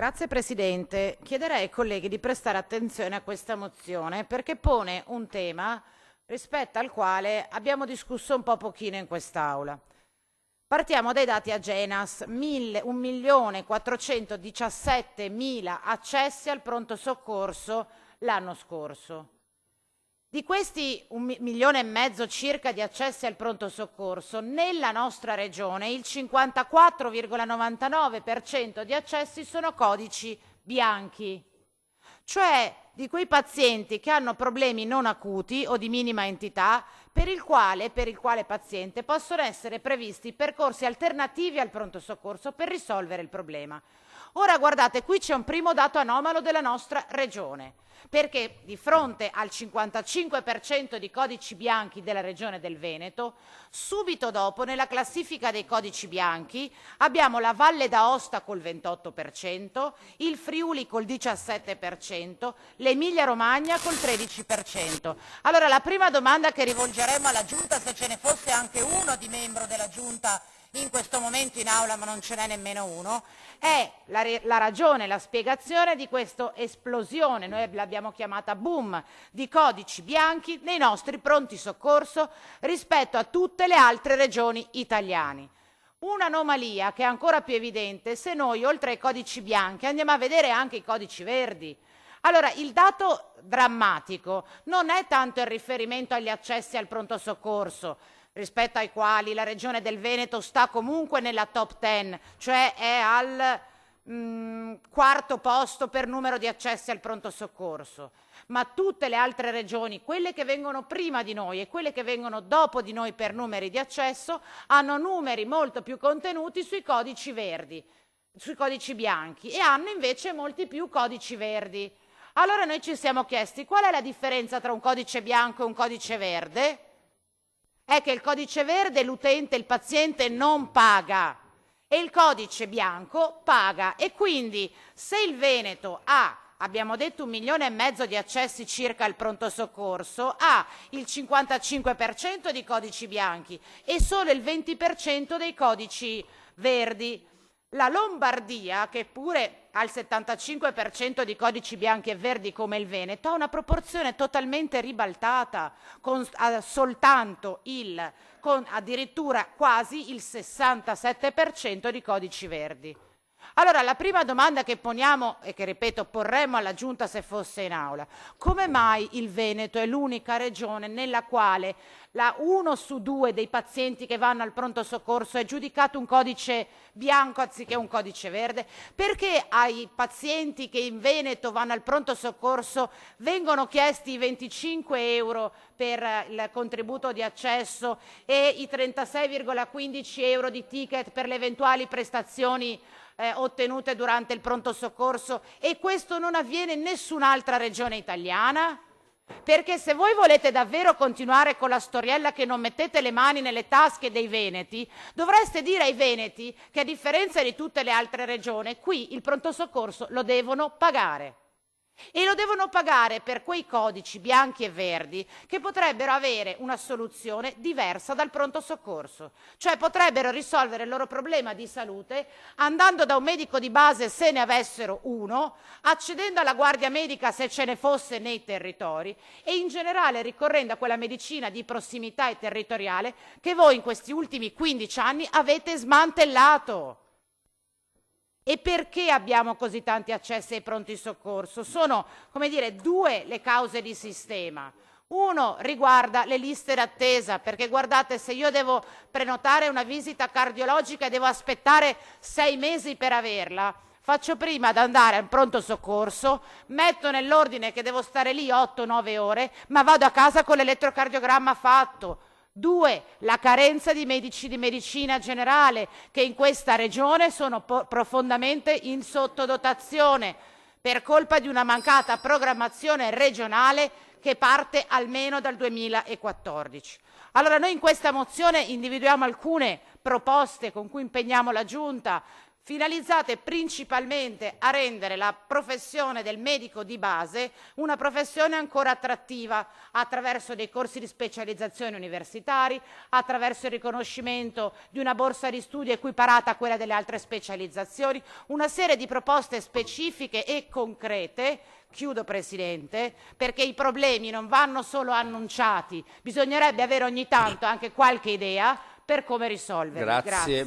Grazie Presidente. Chiederei ai colleghi di prestare attenzione a questa mozione perché pone un tema rispetto al quale abbiamo discusso un po' pochino in quest'Aula. Partiamo dai dati Agenas, 1.417.000 accessi al pronto soccorso l'anno scorso. Di questi 1,5 milioni circa di accessi al pronto soccorso, nella nostra regione il 54,99% di accessi sono codici bianchi, cioè di quei pazienti che hanno problemi non acuti o di minima entità per il quale paziente possono essere previsti percorsi alternativi al pronto soccorso per risolvere il problema. Ora guardate, qui c'è un primo dato anomalo della nostra regione, perché di fronte al 55% di codici bianchi della regione del Veneto, subito dopo nella classifica dei codici bianchi abbiamo la Valle d'Aosta col 28%, il Friuli col 17%, l'Emilia Romagna col 13%. Allora la prima domanda che rivolgeremo alla Giunta, se ce ne fosse anche uno di membro della Giunta in questo momento in aula, ma non ce n'è nemmeno uno, è la ragione, la spiegazione di questa esplosione, noi l'abbiamo chiamata boom, di codici bianchi nei nostri pronti soccorso rispetto a tutte le altre regioni italiane. Un'anomalia che è ancora più evidente se noi, oltre ai codici bianchi, andiamo a vedere anche i codici verdi. Allora, il dato drammatico non è tanto il riferimento agli accessi al pronto soccorso, rispetto ai quali la regione del Veneto sta comunque nella top 10, cioè è al quarto posto per numero di accessi al pronto soccorso, ma tutte le altre regioni, quelle che vengono prima di noi e quelle che vengono dopo di noi per numeri di accesso, hanno numeri molto più contenuti sui codici verdi, sui codici bianchi, e hanno invece molti più codici verdi. Allora noi ci siamo chiesti qual è la differenza tra un codice bianco e un codice verde? È che il codice verde l'utente, il paziente non paga e il codice bianco paga, e quindi se il Veneto ha, abbiamo detto, 1,5 milioni di accessi circa al pronto soccorso, ha il 55% di codici bianchi e solo il 20% dei codici verdi. La Lombardia, che pure ha il 75% di codici bianchi e verdi come il Veneto, ha una proporzione totalmente ribaltata, con addirittura quasi il 67% di codici verdi. Allora la prima domanda che poniamo e che, ripeto, porremmo alla Giunta se fosse in aula: come mai il Veneto è l'unica regione nella quale uno su due dei pazienti che vanno al pronto soccorso è giudicato un codice bianco anziché un codice verde? Perché ai pazienti che in Veneto vanno al pronto soccorso vengono chiesti i 25 euro per il contributo di accesso e i 36,15 euro di ticket per le eventuali prestazioni ottenute durante il pronto soccorso, e questo non avviene in nessun'altra regione italiana? Perché se voi volete davvero continuare con la storiella che non mettete le mani nelle tasche dei veneti, dovreste dire ai veneti che, a differenza di tutte le altre regioni, qui il pronto soccorso lo devono pagare. E lo devono pagare per quei codici bianchi e verdi che potrebbero avere una soluzione diversa dal pronto soccorso, cioè potrebbero risolvere il loro problema di salute andando da un medico di base se ne avessero uno, accedendo alla guardia medica se ce ne fosse nei territori, e in generale ricorrendo a quella medicina di prossimità e territoriale che voi in questi ultimi 15 anni avete smantellato. E perché abbiamo così tanti accessi ai pronti soccorso? Sono, come dire, due le cause di sistema. Uno riguarda le liste d'attesa, perché guardate, se io devo prenotare una visita cardiologica e devo aspettare 6 mesi per averla, faccio prima ad andare al pronto soccorso, metto nell'ordine che devo stare lì 8-9 ore, ma vado a casa con l'elettrocardiogramma fatto. 2. La carenza di medici di medicina generale, che in questa regione sono profondamente in sottodotazione per colpa di una mancata programmazione regionale che parte almeno dal 2014. Allora noi in questa mozione individuiamo alcune proposte con cui impegniamo la Giunta, finalizzate principalmente a rendere la professione del medico di base una professione ancora attrattiva attraverso dei corsi di specializzazione universitari, attraverso il riconoscimento di una borsa di studio equiparata a quella delle altre specializzazioni, una serie di proposte specifiche e concrete. Chiudo, Presidente, perché i problemi non vanno solo annunciati, bisognerebbe avere ogni tanto anche qualche idea per come risolverli. Grazie.